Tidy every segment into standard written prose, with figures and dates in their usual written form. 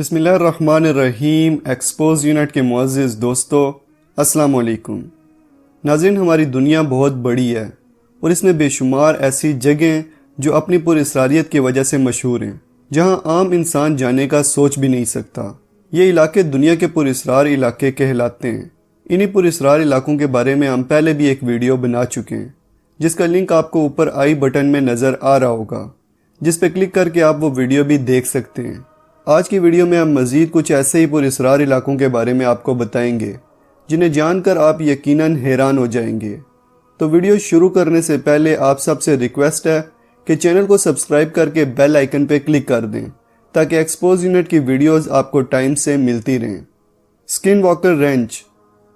بسم اللہ الرحمن الرحیم۔ ایکسپوز یونٹ کے معزز دوستو، السلام علیکم۔ ناظرین، ہماری دنیا بہت بڑی ہے اور اس میں بے شمار ایسی جگہیں جو اپنی پر اسراریت کی وجہ سے مشہور ہیں، جہاں عام انسان جانے کا سوچ بھی نہیں سکتا۔ یہ علاقے دنیا کے پر اسرار علاقے کہلاتے ہیں۔ انہی پر اسرار علاقوں کے بارے میں ہم پہلے بھی ایک ویڈیو بنا چکے ہیں، جس کا لنک آپ کو اوپر آئی بٹن میں نظر آ رہا ہوگا، جس پہ کلک کر کے آپ وہ ویڈیو بھی دیکھ سکتے ہیں۔ آج کی ویڈیو میں ہم مزید کچھ ایسے ہی پر اسرار علاقوں کے بارے میں آپ کو بتائیں گے، جنہیں جان کر آپ یقیناً حیران ہو جائیں گے۔ تو ویڈیو شروع کرنے سے پہلے آپ سب سے ریکویسٹ ہے کہ چینل کو سبسکرائب کر کے بیل آئیکن پہ کلک کر دیں، تاکہ ایکسپوز یونٹ کی ویڈیوز آپ کو ٹائم سے ملتی رہیں۔ سکن واکر رینچ،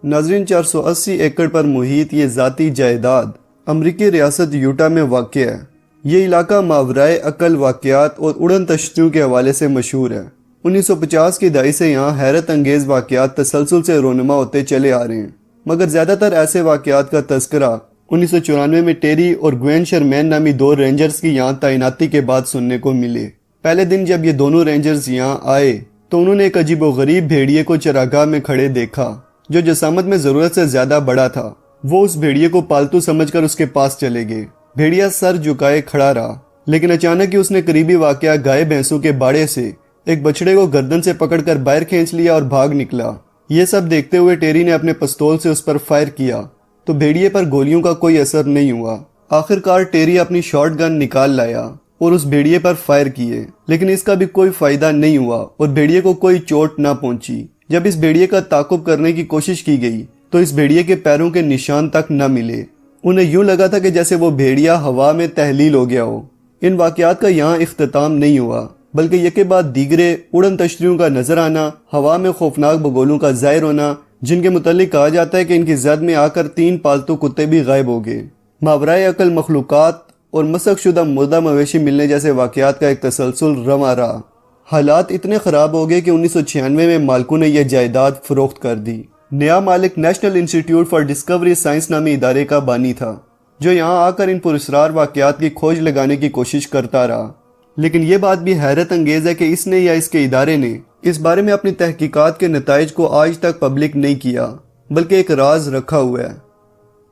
ناظرین، 480 ایکڑ پر محیط یہ ذاتی جائیداد امریکی ریاست یوٹا میں واقع ہے۔ یہ علاقہ ماورائے عقل واقعات اور اڑن تشتریوں کے حوالے سے مشہور ہے۔ 1950 کی دہائی سے یہاں حیرت انگیز واقعات تسلسل سے رونما ہوتے چلے آ رہے ہیں، مگر زیادہ تر ایسے واقعات کا تذکرہ 1994 میں ٹیری اور گوین شرمین نامی دو رینجرز کی یہاں تعیناتی کے بعد سننے کو ملے۔ پہلے دن جب یہ دونوں رینجرز یہاں آئے تو انہوں نے ایک عجیب و غریب بھیڑیے کو چراگاہ میں کھڑے دیکھا، جو جسامت میں ضرورت سے زیادہ بڑا تھا۔ وہ اس بھیڑیے کو پالتو سمجھ کر اس کے پاس چلے گئے۔ بھیڑیا سر جھکائے کھڑا رہا، لیکن اچانک ہی اس نے قریبی واقعہ گائے بھینسوں کے باڑے سے ایک بچڑے کو گردن سے پکڑ کر باہر کھینچ لیا اور بھاگ نکلا۔ یہ سب دیکھتے ہوئے ٹیری نے اپنے پستول سے اس پر فائر کیا تو بھیڑیے پر گولیوں کا کوئی اثر نہیں ہوا۔ آخر کار ٹیری اپنی شارٹ گن نکال لایا اور اس بھیڑیے پر فائر کیے، لیکن اس کا بھی کوئی فائدہ نہیں ہوا اور بھیڑیے کو کوئی چوٹ نہ پہنچی۔ جب اس بھیڑیے کا تعاقب کرنے کی کوشش کی گئی تو اس بھیڑیے کے پیروں کے نشان تک نہ ملے۔ انہیں یوں لگا تھا کہ جیسے وہ بھیڑیا ہوا میں تحلیل ہو گیا ہو۔ ان واقعات کا یہاں اختتام نہیں ہوا، بلکہ یہ کے بعد دیگرے اڑن تشتریوں کا نظر آنا، ہوا میں خوفناک بگولوں کا ظاہر ہونا، جن کے متعلق کہا جاتا ہے کہ ان کی زد میں آ کر 3 پالتو کتے بھی غائب ہو گئے۔ ماورائے عقل مخلوقات اور مسخ شدہ مردہ مویشی ملنے جیسے واقعات کا ایک تسلسل رواں رہا۔ حالات اتنے خراب ہو گئے کہ 1996 میں مالکوں نے یہ جائیداد فروخت کر دی۔ نیا مالک national institute for discovery science نامی ادارے کا بانی تھا، جو یہاں آ کر ان پراسرار واقعات کی کھوج لگانے کی کوشش کرتا رہا۔ لیکن یہ بات بھی حیرت انگیز ہے کہ اس نے یا اس کے ادارے نے اس بارے میں اپنی تحقیقات کے نتائج کو آج تک پبلک نہیں کیا، بلکہ ایک راز رکھا ہوا ہے۔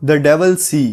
دی ڈیول سی،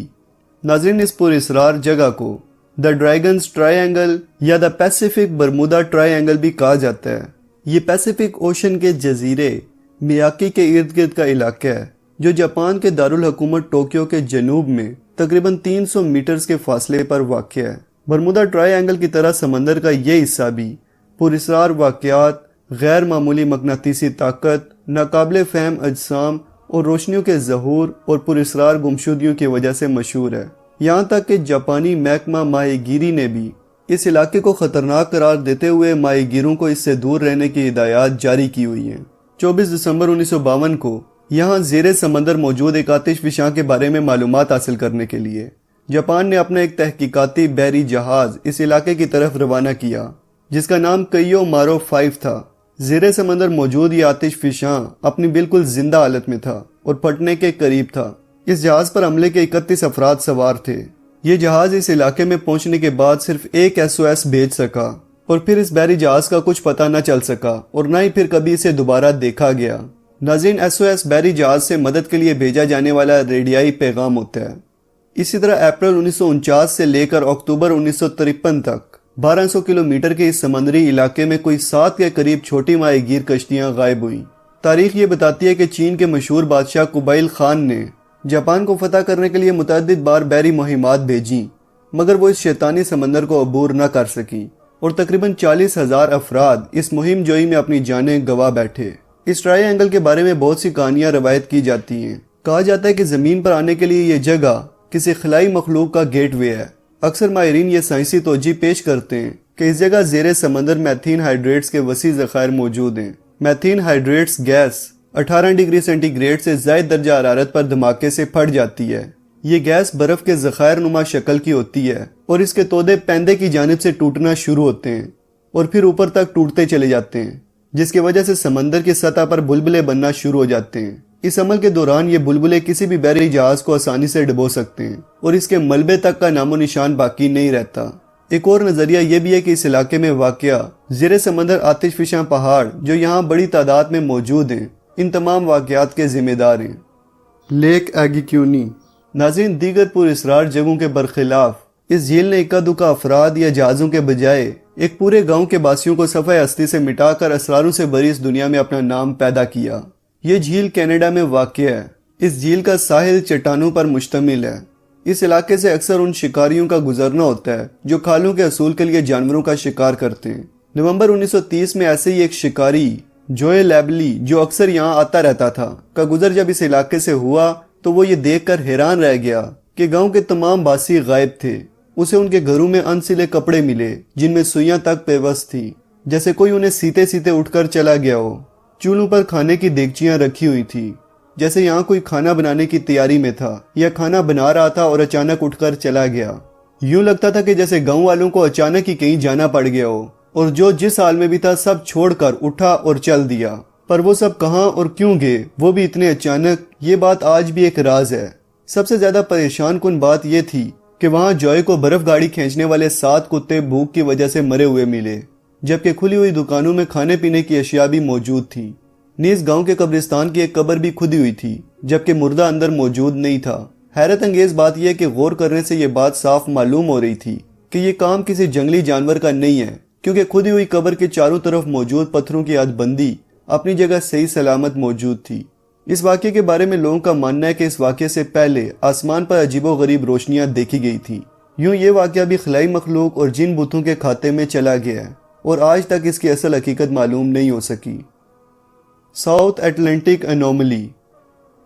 ناظرین، اس پر اسرار جگہ کو دی ڈریگنز ٹرائی اینگل یا دی پیسیفک برمودا ٹرائی اینگل بھی کہا جاتا ہے۔ یہ پیسیفک اوشن کے جزیرے میاکی کے ارد گرد کا علاقہ ہے، جو جاپان کے دارالحکومت ٹوکیو کے جنوب میں تقریباً 300 میٹرز کے فاصلے پر واقع ہے۔ برمودا ٹرائی اینگل کی طرح سمندر کا یہ حصہ بھی پر اسرار واقعات، غیر معمولی مقناطیسی طاقت، ناقابل فہم اجسام اور روشنیوں کے ظہور اور پر اسرار گمشدگیوں کی وجہ سے مشہور ہے۔ یہاں تک کہ جاپانی محکمہ ماہی گیری نے بھی اس علاقے کو خطرناک قرار دیتے ہوئے ماہی گیروں کو اس سے دور رہنے کی ہدایات جاری کی ہوئی ہیں۔ 24 دسمبر 1952 کو یہاں زیر سمندر موجود ایک آتش فشاں کے بارے میں معلومات حاصل کرنے کے لیے جاپان نے اپنا ایک تحقیقاتی بحری جہاز اس علاقے کی طرف روانہ کیا، جس کا نام کئیو مارو 5 تھا۔ زیر سمندر موجود یہ آتش فشاں اپنی بالکل زندہ حالت میں تھا اور پھٹنے کے قریب تھا۔ اس جہاز پر حملے کے 31 افراد سوار تھے۔ یہ جہاز اس علاقے میں پہنچنے کے بعد صرف ایک SOS بھیج سکا اور پھر اس بحری جہاز کا کچھ پتہ نہ چل سکا اور نہ ہی پھر کبھی اسے دوبارہ دیکھا گیا۔ ناظرین، SOS بحری جہاز سے مدد کے لیے بھیجا جانے والا ریڈیائی پیغام ہوتا ہے۔ اسی طرح اپریل 1949 سے لے کر اکتوبر 1953 تک 1200 کلومیٹر کے اس سمندری علاقے میں کوئی 7 کے قریب چھوٹی ماہی گیر کشتیاں غائب ہوئیں۔ تاریخ یہ بتاتی ہے کہ چین کے مشہور بادشاہ قبائل خان نے جاپان کو فتح کرنے کے لیے متعدد بار بحری مہمات بھیجیں، مگر وہ اس شیطانی سمندر کو عبور نہ کر سکیں اور تقریباً 40,000 افراد اس مہم جوئی میں اپنی جانیں گنوا بیٹھے۔ اس ٹرائی اینگل کے بارے میں بہت سی کہانیاں روایت کی جاتی ہیں۔ کہا جاتا ہے کہ زمین پر آنے کے لیے یہ جگہ کسی خلائی مخلوق کا گیٹ وے ہے۔ اکثر ماہرین یہ سائنسی توجہ پیش کرتے ہیں کہ اس جگہ زیر سمندر میتھین ہائیڈریٹس کے وسیع ذخائر موجود ہیں۔ Methane hydrates gas 18 degree centigrade سے زائد درجہ حرارت پر دھماکے سے پھٹ جاتی ہے۔ یہ گیس برف کے ذخائر نما شکل کی ہوتی ہے اور اس کے تودے پیندے کی جانب سے ٹوٹنا شروع ہوتے ہیں اور پھر اوپر تک ٹوٹتے چلے جاتے ہیں، جس کی وجہ سے سمندر کی سطح پر بلبلے بننا شروع ہو جاتے ہیں۔ اس عمل کے دوران یہ بلبلے کسی بھی بحری جہاز کو آسانی سے ڈبو سکتے ہیں اور اس کے ملبے تک کا نام و نشان باقی نہیں رہتا۔ ایک اور نظریہ یہ بھی ہے کہ اس علاقے میں واقع زیر سمندر آتش فشاں پہاڑ جو یہاں بڑی تعداد میں موجود ہیں ان تمام واقعات کے ذمہ دار ہیں۔ لیک ایگیکیونی۔ ناظرین، دیگر پر اسرار جگہوں کے برخلاف اس جھیل نے اکا دکا افراد یا جہازوں کے بجائے ایک پورے گاؤں کے باسیوں کو صفحہ ہستی سے مٹا کر اسراروں سے بھری اس دنیا میں اپنا نام پیدا کیا۔ یہ جھیل کینیڈا میں واقع ہے۔ اس جھیل کا ساحل چٹانوں پر مشتمل ہے۔ اس علاقے سے اکثر ان شکاریوں کا گزرنا ہوتا ہے جو کھالوں کے حصول کے لیے جانوروں کا شکار کرتے ہیں۔ نومبر 1930 میں ایسے ہی ایک شکاری جوئے لیبلی جو اکثر یہاں آتا رہتا تھا کا گزر جب اس علاقے سے ہوا تو وہ یہ دیکھ کر حیران رہ گیا کہ گاؤں کے تمام باسی غائب تھے۔ اسے ان کے گھروں میں انسلے کپڑے ملے جن میں سوئیاں تک پیوست تھی، جیسے کوئی انہیں سیتے سیتے اٹھ کر چلا گیا ہو۔ چولہوں پر کھانے کی دیگچیاں رکھی ہوئی تھی، جیسے یہاں کوئی کھانا بنانے کی تیاری میں تھا یا کھانا بنا رہا تھا اور اچانک اٹھ کر چلا گیا۔ یوں لگتا تھا کہ جیسے گاؤں والوں کو اچانک ہی کہیں جانا پڑ گیا ہو اور جو جس حال میں بھی تھا سب چھوڑ کر اٹھا اور چل دیا۔ پر وہ سب کہاں اور کیوں گئے، وہ بھی اتنے اچانک، یہ بات آج بھی ایک راز ہے۔ سب سے زیادہ پریشان کن بات یہ تھی کہ وہاں جوئے کو برف گاڑی کھینچنے والے 7 کتے بھوک کی وجہ سے مرے ہوئے ملے، جبکہ کھلی ہوئی دکانوں میں کھانے پینے کی اشیاء بھی موجود تھی۔ نیز گاؤں کے قبرستان کی ایک قبر بھی کھدی ہوئی تھی، جبکہ مردہ اندر موجود نہیں تھا۔ حیرت انگیز بات یہ کہ غور کرنے سے یہ بات صاف معلوم ہو رہی تھی کہ یہ کام کسی جنگلی جانور کا نہیں ہے، کیونکہ کھدی ہوئی قبر کے چاروں طرف موجود پتھروں کی حد بندی اپنی جگہ صحیح سلامت موجود تھی۔ اس واقعے کے بارے میں لوگوں کا ماننا ہے کہ اس واقعے سے پہلے آسمان پر عجیب و غریب روشنیاں دیکھی گئی تھیں۔ یوں یہ واقعہ بھی خلائی مخلوق اور جن بتوں کے کھاتے میں چلا گیا ہے اور آج تک اس کی اصل حقیقت معلوم نہیں ہو سکی۔ South Atlantic anomaly.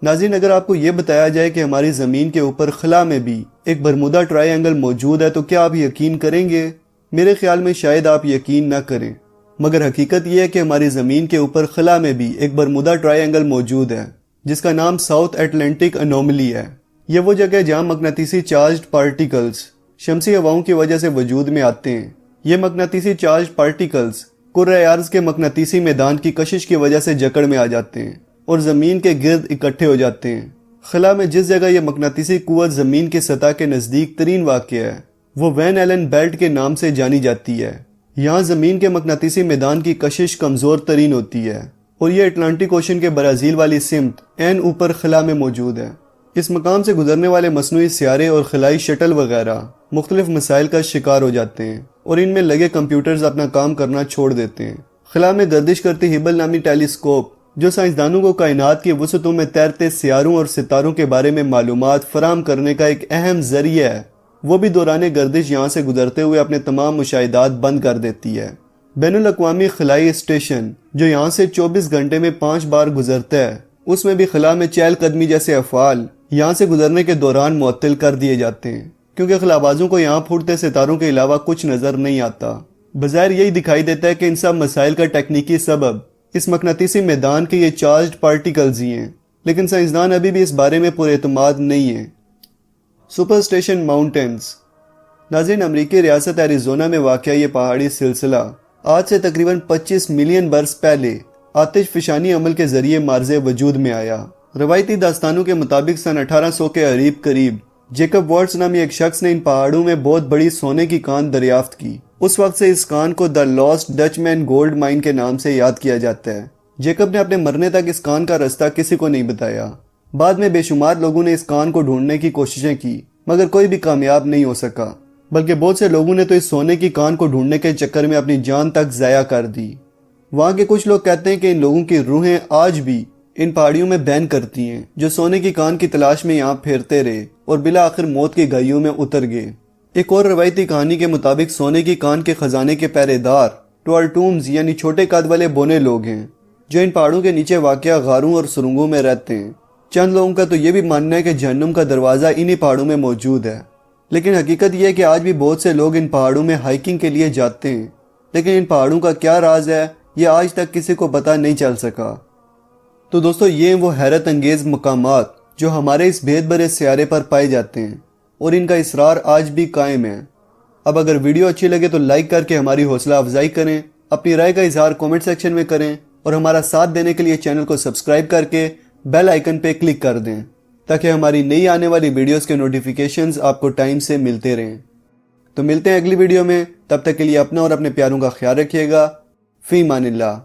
ناظرین، اگر آپ کو یہ بتایا جائے کہ ہماری زمین کے اوپر خلا میں بھی ایک برمودا ٹرائی اینگل موجود ہے تو کیا آپ یقین کریں گے؟ میرے خیال میں شاید آپ یقین نہ کریں، مگر حقیقت یہ ہے کہ ہماری زمین کے اوپر خلا میں بھی ایک برمودا ٹرائی اینگل موجود ہے جس کا نام ساؤتھ اٹلانٹک انوملی ہے۔ یہ وہ جگہ ہے جہاں مقناطیسی چارجڈ پارٹیکلز شمسی ہواؤں کی وجہ سے وجود میں آتے ہیں۔ یہ مقناطیسی چارجڈ پارٹیکلز کرۂ ارض کے مقناطیسی میدان کی کشش کی وجہ سے جکڑ میں آ جاتے ہیں اور زمین کے گرد اکٹھے ہو جاتے ہیں۔ خلا میں جس جگہ یہ مقناطیسی قوت زمین کی سطح کے نزدیک ترین واقع ہے وہ وین ایلن بیلٹ کے نام سے جانی جاتی ہے۔ یہاں زمین کے مقناطیسی میدان کی کشش کمزور ترین ہوتی ہے اور یہ اٹلانٹک اوشن کے برازیل والی سمت عین اوپر خلا میں موجود ہے۔ اس مقام سے گزرنے والے مصنوعی سیارے اور خلائی شٹل وغیرہ مختلف مسائل کا شکار ہو جاتے ہیں اور ان میں لگے کمپیوٹرز اپنا کام کرنا چھوڑ دیتے ہیں۔ خلا میں گردش کرتی ہبل نامی ٹیلیسکوپ جو سائنسدانوں کو کائنات کی وسعتوں میں تیرتے سیاروں اور ستاروں کے بارے میں معلومات فراہم کرنے کا ایک اہم ذریعہ ہے، وہ بھی دوران گردش یہاں سے گزرتے ہوئے اپنے تمام مشاہدات بند کر دیتی ہے۔ بین الاقوامی خلائی اسٹیشن جو یہاں سے 24 گھنٹے میں 5 بار گزرتا ہے، اس میں بھی خلا میں چہل قدمی جیسے افعال یہاں سے گزرنے کے دوران معطل کر دیے جاتے ہیں، کیونکہ خلابازوں کو یہاں پھوٹتے ستاروں کے علاوہ کچھ نظر نہیں آتا۔ بظاہر یہی دکھائی دیتا ہے کہ ان سب مسائل کا ٹیکنیکی سبب اس مقناطیسی میدان کے یہ چارجڈ پارٹیکلز ہی ہیں، لیکن سائنسدان ابھی بھی اس بارے میں پر اعتماد نہیں ہیں۔ Superstition mountains. ناظرین، امریکی ریاست ایریزونا میں واقع یہ پہاڑی سلسلہ آج سے تقریباً 25 ملین برس پہلے آتش فشانی عمل کے ذریعے مارز وجود میں آیا۔ روایتی داستانوں کے مطابق سن 1800 کے قریب جیکب وارٹس نامی ایک شخص نے ان پہاڑوں میں بہت بڑی سونے کی کان دریافت کی۔ اس وقت سے اس کان کو the last Dutchman gold mine کے نام سے یاد کیا جاتا ہے۔ جیکب نے اپنے مرنے تک اس کان کا رستہ کسی کو نہیں بتایا۔ بعد میں بے شمار لوگوں نے اس کان کو ڈھونڈنے کی کوششیں کی، مگر کوئی بھی کامیاب نہیں ہو سکا، بلکہ بہت سے لوگوں نے تو اس سونے کی کان کو ڈھونڈنے کے چکر میں اپنی جان تک ضائع کر دی۔ وہاں کے کچھ لوگ کہتے ہیں کہ ان لوگوں کی روحیں آج بھی ان پہاڑیوں میں بین کرتی ہیں، جو سونے کی کان کی تلاش میں یہاں پھیرتے رہے اور بالآخر موت کی گہرائیوں میں اتر گئے۔ ایک اور روایتی کہانی کے مطابق سونے کی کان کے خزانے کے پہرے دار ٹوالٹومز یعنی چھوٹے قد والے بونے لوگ ہیں، جو ان پہاڑوں کے نیچے واقع غاروں اور سرنگوں میں رہتے ہیں۔ چند لوگوں کا تو یہ بھی ماننا ہے کہ جہنم کا دروازہ انہی پہاڑوں میں موجود ہے، لیکن حقیقت یہ ہے کہ آج بھی بہت سے لوگ ان پہاڑوں میں ہائکنگ کے لیے جاتے ہیں، لیکن ان پہاڑوں کا کیا راز ہے یہ آج تک کسی کو پتہ نہیں چل سکا۔ تو دوستو، یہ ہیں وہ حیرت انگیز مقامات جو ہمارے اس بھید بھرے سیارے پر پائے جاتے ہیں اور ان کا اسرار آج بھی قائم ہے۔ اب اگر ویڈیو اچھی لگے تو لائک کر کے ہماری حوصلہ افزائی کریں، اپنی رائے کا اظہار کومنٹ سیکشن میں کریں اور ہمارا ساتھ دینے کے لیے چینل کو سبسکرائب کر کے بیل آئیکن پہ کلک کر دیں تاکہ ہماری نئی آنے والی ویڈیوز کے نوٹیفیکیشنز آپ کو ٹائم سے ملتے رہیں۔ تو ملتے ہیں اگلی ویڈیو میں، تب تک کے لیے اپنا اور اپنے پیاروں کا خیال رکھیے گا۔ فی امان اللہ۔